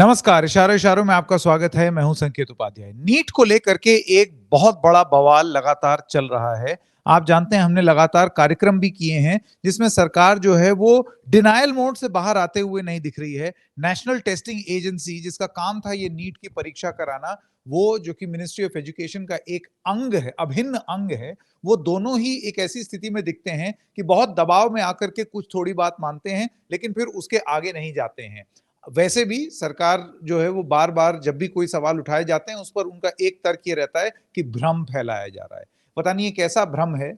नमस्कार, इशारों इशारों में आपका स्वागत है। मैं हूं संकेत उपाध्याय। नीट को लेकर के एक बहुत बड़ा बवाल लगातार चल रहा है। आप जानते हैं हमने लगातार कार्यक्रम भी किए हैं जिसमें सरकार जो है वो डिनायल मोड से बाहर आते हुए नहीं दिख रही है। नेशनल टेस्टिंग एजेंसी जिसका काम था ये नीट की परीक्षा कराना, वो जो कि मिनिस्ट्री ऑफ एजुकेशन का एक अंग है, अभिन्न अंग है, वो दोनों ही एक ऐसी स्थिति में दिखते हैं कि बहुत दबाव में आकर के कुछ थोड़ी बात मानते हैं लेकिन फिर उसके आगे नहीं जाते हैं। वैसे भी सरकार जो है वो बार-बार जब भी कोई सवाल उठाए जाते हैं उस पर उनका एक तर्क ये रहता है कि भ्रम फैलाया जा रहा है। पता नहीं ये कैसा भ्रम है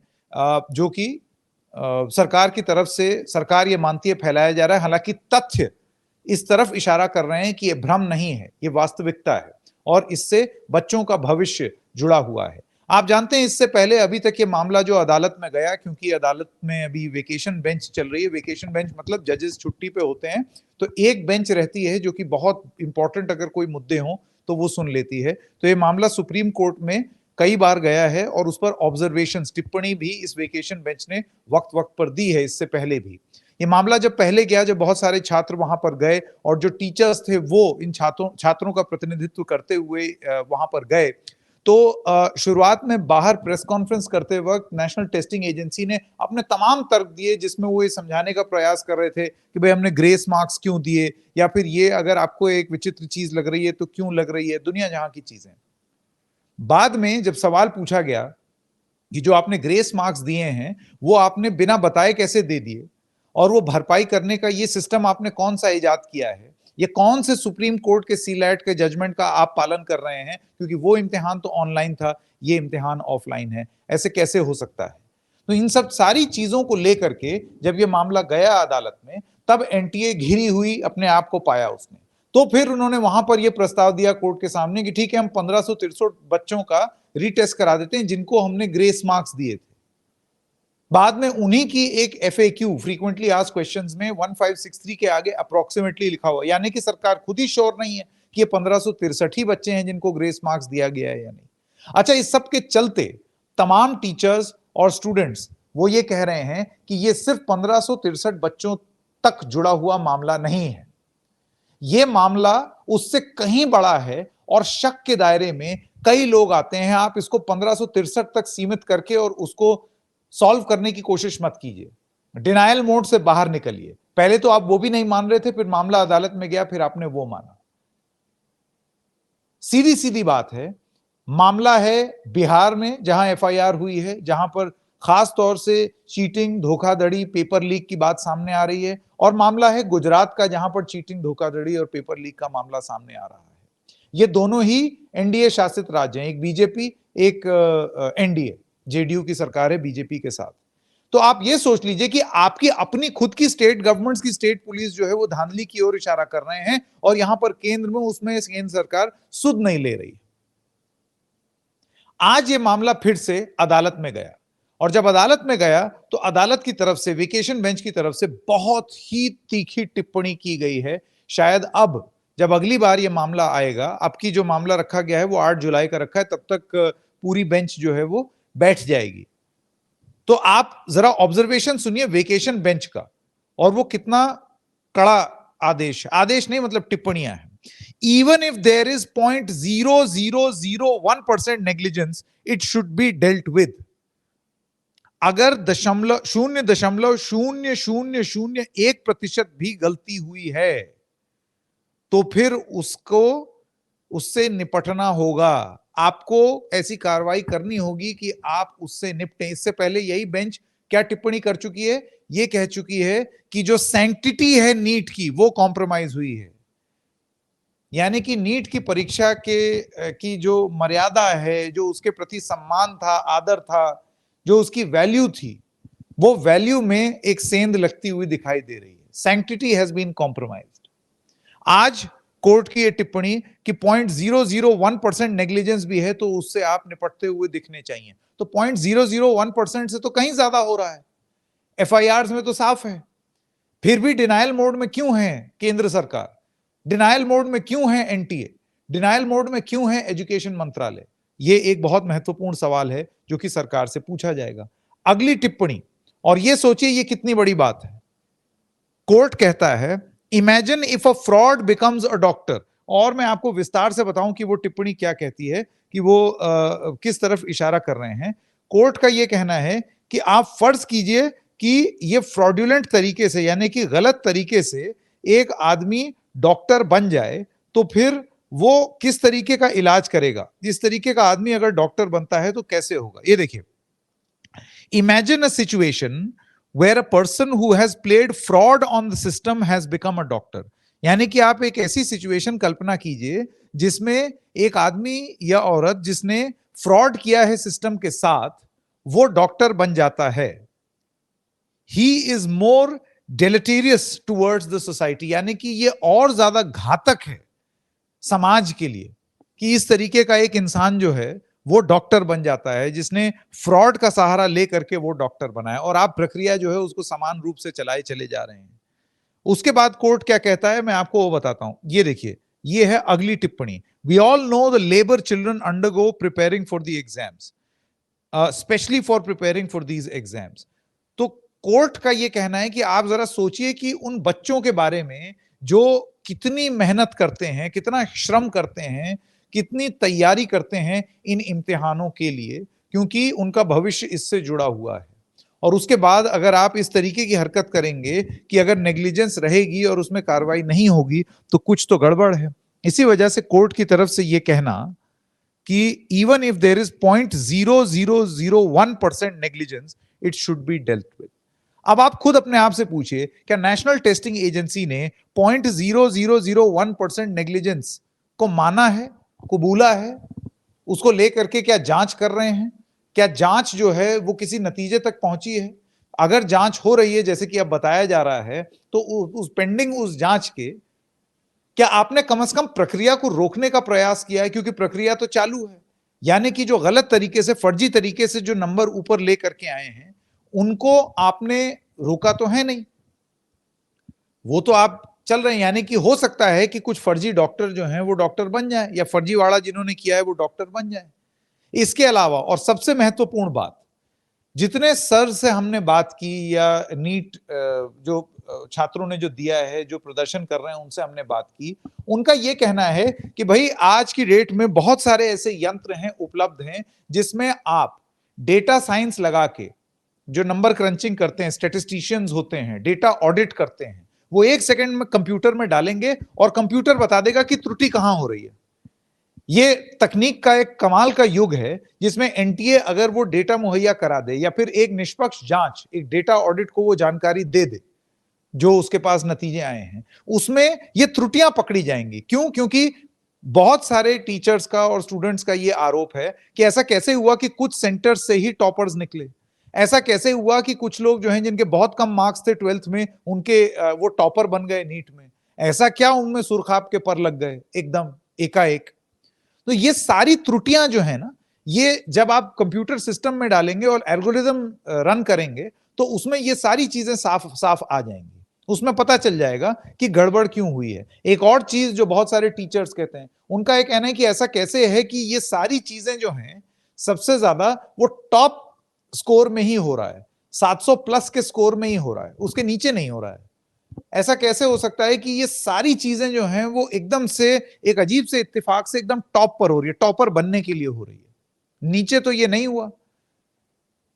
जो कि सरकार की तरफ से सरकार ये मानती है फैलाया जा रहा है, हालांकि तथ्य इस तरफ इशारा कर रहे हैं कि ये भ्रम नहीं है, ये वास्तविकता है और इससे बच्चों का भविष्य जुड़ा हुआ है। आप जानते हैं इससे पहले अभी तक ये मामला जो अदालत में गया, क्योंकि अदालत में अभी वेकेशन बेंच चल रही है। वेकेशन बेंच मतलब जजेस छुट्टी पे होते हैं, तो एक बेंच रहती है जो कि बहुत इंपॉर्टेंट अगर कोई मुद्दे हों तो वो सुन लेती है। तो ये मामला सुप्रीम कोर्ट में कई बार गया है और उस पर ऑब्जर्वेशन टिप्पणी भी इस वेकेशन बेंच ने वक्त वक्त पर दी है। इससे पहले भी ये मामला जब पहले गया, जब बहुत सारे छात्र वहां पर गए और जो टीचर्स थे वो इन छात्रों का प्रतिनिधित्व करते हुए वहां पर गए, तो शुरुआत में बाहर प्रेस कॉन्फ्रेंस करते वक्त नेशनल टेस्टिंग एजेंसी ने अपने तमाम तर्क दिए जिसमें वो ये समझाने का प्रयास कर रहे थे कि भाई हमने ग्रेस मार्क्स क्यों दिए, या फिर ये अगर आपको एक विचित्र चीज लग रही है तो क्यों लग रही है, दुनिया जहां की चीजें। बाद में जब सवाल पूछा गया कि जो आपने ग्रेस मार्क्स दिए हैं वो आपने बिना बताए कैसे दे दिए, और वो भरपाई करने का ये सिस्टम आपने कौन सा इजाद किया है, ये कौन से सुप्रीम कोर्ट के सीलैट के जजमेंट का आप पालन कर रहे हैं, क्योंकि वो इम्तिहान तो ऑनलाइन था, ये इम्तिहान ऑफलाइन है, ऐसे कैसे हो सकता है। तो इन सब सारी चीजों को लेकर के जब ये मामला गया अदालत में, तब एनटीए घिरी हुई अपने आप को पाया उसने। तो फिर उन्होंने वहां पर यह प्रस्ताव दिया कोर्ट के सामने कि ठीक है, हम 1563 बच्चों का रीटेस्ट करा देते हैं जिनको हमने ग्रेस मार्क्स दिए थे। बाद में उन्हीं की एक एफएक्यू, फ्रीक्वेंटली आस्क्ड क्वेश्चंस में 1563 के आगे अप्रोक्सीमेटली लिखा हुआ, यानी कि सरकार खुद ही श्योर नहीं है कि ये 1563 ही बच्चे हैं जिनको ग्रेस मार्क्स दिया गया है या नहीं। अच्छा, इस सब के चलते तमाम टीचर्स और स्टूडेंट्स वो ये कह रहे हैं कि ये सिर्फ 1563 बच्चों तक जुड़ा हुआ मामला नहीं है, ये मामला उससे कहीं बड़ा है और शक के दायरे में कई लोग आते हैं। आप इसको 1563 तक सीमित करके और उसको सॉल्व करने की कोशिश मत कीजिए। डिनायल मोड से बाहर निकलिए। पहले तो आप वो भी नहीं मान रहे थे, फिर मामला अदालत में गया, फिर आपने वो माना। सीधी सीधी बात है, मामला है बिहार में जहां एफआईआर हुई है, जहां पर खास तौर से चीटिंग, धोखाधड़ी, पेपर लीक की बात सामने आ रही है, और मामला है गुजरात का जहां पर चीटिंग, धोखाधड़ी और पेपर लीक का मामला सामने आ रहा है। ये दोनों ही एनडीए शासित राज्य हैं, एक बीजेपी, एक एनडीए, जेडीयू की सरकार है बीजेपी के साथ। तो आप ये सोच लीजिए कि आपकी अपनी खुद की स्टेट गवर्नमेंट्स की स्टेट पुलिस जो है वो धांधली की ओर इशारा कर रहे हैं, और यहां पर केंद्र में उसमें केंद्र सरकार सुध नहीं ले रही। आज ये मामला फिर से अदालत में गया, और जब अदालत में गया तो अदालत की तरफ से, वेकेशन बेंच की तरफ से बहुत ही तीखी टिप्पणी की गई है। शायद अब जब अगली बार ये मामला आएगा, अब की जो मामला रखा गया है वो 8 जुलाई का रखा है, तब तक पूरी बेंच जो है वो बैठ जाएगी। तो आप जरा ऑब्जर्वेशन सुनिए वेकेशन बेंच का, और वो कितना कड़ा आदेश नहीं मतलब टिप्पणियां हैं। Even if there is 0.0001% negligence, it should be dealt with. अगर 0.0001% भी गलती हुई है तो फिर उससे निपटना होगा। आपको ऐसी कार्रवाई करनी होगी कि आप उससे निपटें। इससे पहले यही बेंच क्या टिप्पणी कर चुकी है, यह कह चुकी है कि जो सैंक्टिटी है नीट की वो कॉम्प्रोमाइज हुई है, यानी कि नीट की परीक्षा की जो मर्यादा है, जो उसके प्रति सम्मान था, आदर था, जो उसकी वैल्यू थी, वो वैल्यू में एक सेंध लगती हुई दिखाई दे रही है। Sanctity has been compromised. आज कोर्ट की ये टिप्पणी कि 0.001% नेग्लिजेंस भी है तो उससे आप निपटते हुए दिखने चाहिए, तो 0.001% से तो कहीं ज्यादा हो रहा है। एफआईआर में तो साफ है। फिर भी डिनायल मोड में क्यों है केंद्र सरकार, डिनायल मोड में क्यों है एनटीए, डिनायल मोड में क्यों है एजुकेशन मंत्रालय? यह एक बहुत महत्वपूर्ण सवाल है जो कि सरकार से पूछा जाएगा। अगली टिप्पणी, और यह सोचिए यह कितनी बड़ी बात है। कोर्ट कहता है, imagine if a fraud becomes a doctor, और मैं आपको विस्तार से बताऊं कि वो टिप्पणी क्या कहती है, कि वो किस तरफ इशारा कर रहे हैं। कोर्ट का ये कहना है कि आप फर्ज कीजिए कि ये फ्रॉड्यूलेंट तरीके से, यानी कि गलत तरीके से एक आदमी डॉक्टर बन जाए, तो फिर वो किस तरीके का इलाज करेगा। इस तरीके का आदमी अगर डॉक्टर बनता है तो कैसे होगा। ये देखिए, imagine a situation where a person who has played fraud on the system has become a doctor। यानी कि आप एक ऐसी सिचुएशन कल्पना कीजिए जिसमें एक आदमी या औरत जिसने फ्रॉड किया है सिस्टम के साथ, वो डॉक्टर बन जाता है। He is more deleterious towards the society, यानी कि ये और ज्यादा घातक है समाज के लिए कि इस तरीके का एक इंसान जो है वो डॉक्टर बन जाता है, जिसने फ्रॉड का सहारा लेकर के वो डॉक्टर बना है, और आप प्रक्रिया जो है उसको समान रूप से चलाए चले जा रहे हैं। उसके बाद कोर्ट क्या कहता है, मैं आपको वो बताता हूं। ये देखिए, ये है अगली टिप्पणी। We all know the labour children undergo preparing for the exams, specially for preparing for these exams. तो कोर्ट का यह कहना है कि आप जरा सोचिए कि उन बच्चों के बारे में जो कितनी मेहनत करते हैं, कितना श्रम करते हैं, कितनी तैयारी करते हैं इन इम्तिहानों के लिए, क्योंकि उनका भविष्य इससे जुड़ा हुआ है। और उसके बाद अगर आप इस तरीके की हरकत करेंगे कि अगर नेग्लिजेंस रहेगी और उसमें कार्रवाई नहीं होगी तो कुछ तो गड़बड़ है। इसी वजह से कोर्ट की तरफ से यह कहना कि even if there is 0.0001% negligence, it should be dealt with. अब आप खुद अपने आप से पूछिए, क्या नेशनल टेस्टिंग एजेंसी ने 0.0001% नेग्लिजेंस को माना है, कबूला है? उसको लेकर के क्या जांच कर रहे हैं? क्या जांच जो है वो किसी नतीजे तक पहुंची है? अगर जांच हो रही है जैसे कि अब बताया जा रहा है, तो उस पेंडिंग उस जांच के क्या आपने कम से कम प्रक्रिया को रोकने का प्रयास किया है? क्योंकि प्रक्रिया तो चालू है। यानी कि जो गलत तरीके से, फर्जी तरीके से जो नंबर ऊपर लेकर के आए हैं, उनको आपने रोका तो है नहीं, वो तो आप चल रहे हैं। यानी कि हो सकता है कि कुछ फर्जी डॉक्टर जो हैं वो डॉक्टर बन जाए, या फर्जीवाड़ा जिन्होंने किया है वो डॉक्टर बन जाए। इसके अलावा, और सबसे महत्वपूर्ण बात, जितने सर से हमने बात की या नीट जो छात्रों ने जो दिया है, जो प्रदर्शन कर रहे हैं, उनसे हमने बात की, उनका यह कहना है कि भाई आज की डेट में बहुत सारे ऐसे यंत्र हैं, उपलब्ध हैं, जिसमें आप डेटा साइंस लगा के जो नंबर क्रंचिंग करते हैं, स्टैटिस्टिशियंस होते हैं, डेटा ऑडिट करते हैं, वो 1 सेकंड में कंप्यूटर में डालेंगे और कंप्यूटर बता देगा कि त्रुटि कहां हो रही है। ये तकनीक का एक कमाल का युग है, जिसमें एनटीए अगर वो डेटा मुहैया करा दे, या फिर एक निष्पक्ष जांच, एक डेटा ऑडिट को वो जानकारी दे दे जो उसके पास नतीजे आए हैं, उसमें ये त्रुटियां पकड़ी जाएंगी। क्यों? क्योंकि बहुत सारे टीचर्स का और स्टूडेंट्स का ये आरोप है कि ऐसा कैसे हुआ कि कुछ सेंटर्स से ही टॉपर्स निकले, ऐसा कैसे हुआ कि कुछ लोग जो हैं जिनके बहुत कम मार्क्स थे 12th में, उनके वो टॉपर बन गए नीट में। ऐसा क्या उनमें सुरखाप के पर लग गए एकदम एकाएक? तो ये सारी त्रुटियां जो है ना, ये जब आप कंप्यूटर सिस्टम में डालेंगे और एल्गोरिदम रन करेंगे, तो उसमें ये सारी चीजें साफ साफ आ जाएंगी। उसमें पता चल जाएगा कि गड़बड़ क्यों हुई है। एक और चीज जो बहुत सारे टीचर्स कहते हैं, उनका एक कहना है कि ऐसा कैसे है कि ये सारी चीजें जो हैं सबसे ज्यादा वो टॉप स्कोर में ही हो रहा है, 700 प्लस के स्कोर में ही हो रहा है, उसके नीचे नहीं हो रहा है। ऐसा कैसे हो सकता है कि ये सारी चीजें जो हैं वो एकदम से एक अजीब से इत्तेफाक से एकदम टॉप पर हो रही है, टॉपर बनने के लिए हो रही है, नीचे तो ये नहीं हुआ।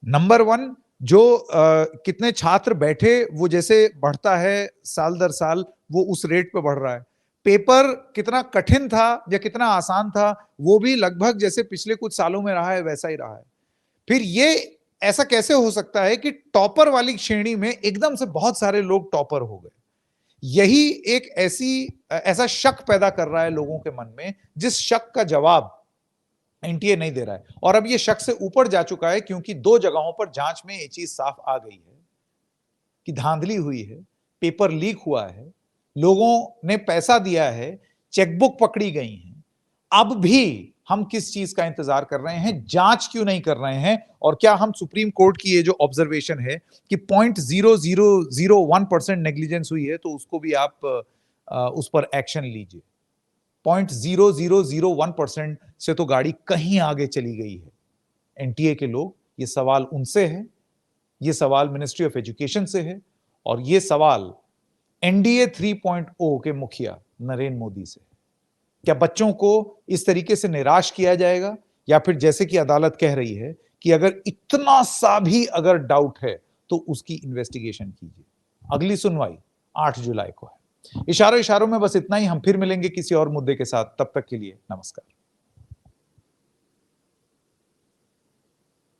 नंबर 1, जो कितने छात्र बैठे, वो जैसे बढ़ता है साल दर साल, वो उस रेट पे बढ़ रहा है। पेपर कितना कठिन था या कितना आसान था, वो भी लगभग जैसे पिछले कुछ सालों में रहा है वैसा ही रहा है। फिर ये ऐसा कैसे हो सकता है कि टॉपर वाली श्रेणी में एकदम से बहुत सारे लोग टॉपर हो गए? यही एक ऐसा शक पैदा कर रहा है लोगों के मन में, जिस शक का जवाब एनटीए नहीं दे रहा है। और अब ये शक से ऊपर जा चुका है, क्योंकि 2 जगहों पर जांच में ये चीज साफ आ गई है कि धांधली हुई है, पेपर लीक हुआ है, लोगों ने पैसा दिया है, चेकबुक पकड़ी गई है। अब भी हम किस चीज का इंतजार कर रहे हैं? जांच क्यों नहीं कर रहे हैं? और क्या हम सुप्रीम कोर्ट की ये जो ऑब्जर्वेशन है कि 0.0001% नेग्लिजेंस हुई है, तो उसको भी आप उस पर एक्शन लीजिए। 0.0001% से तो गाड़ी कहीं आगे चली गई है। एनटीए के लोग, ये सवाल उनसे है, ये सवाल मिनिस्ट्री ऑफ एजुकेशन से है, और ये सवाल एनडीए 3.0 के मुखिया नरेंद्र मोदी से है। क्या बच्चों को इस तरीके से निराश किया जाएगा, या फिर जैसे कि अदालत कह रही है कि अगर इतना सा भी अगर डाउट है तो उसकी इन्वेस्टिगेशन कीजिए। अगली सुनवाई 8 जुलाई को है। इशारों इशारों में बस इतना ही। हम फिर मिलेंगे किसी और मुद्दे के साथ। तब तक के लिए नमस्कार।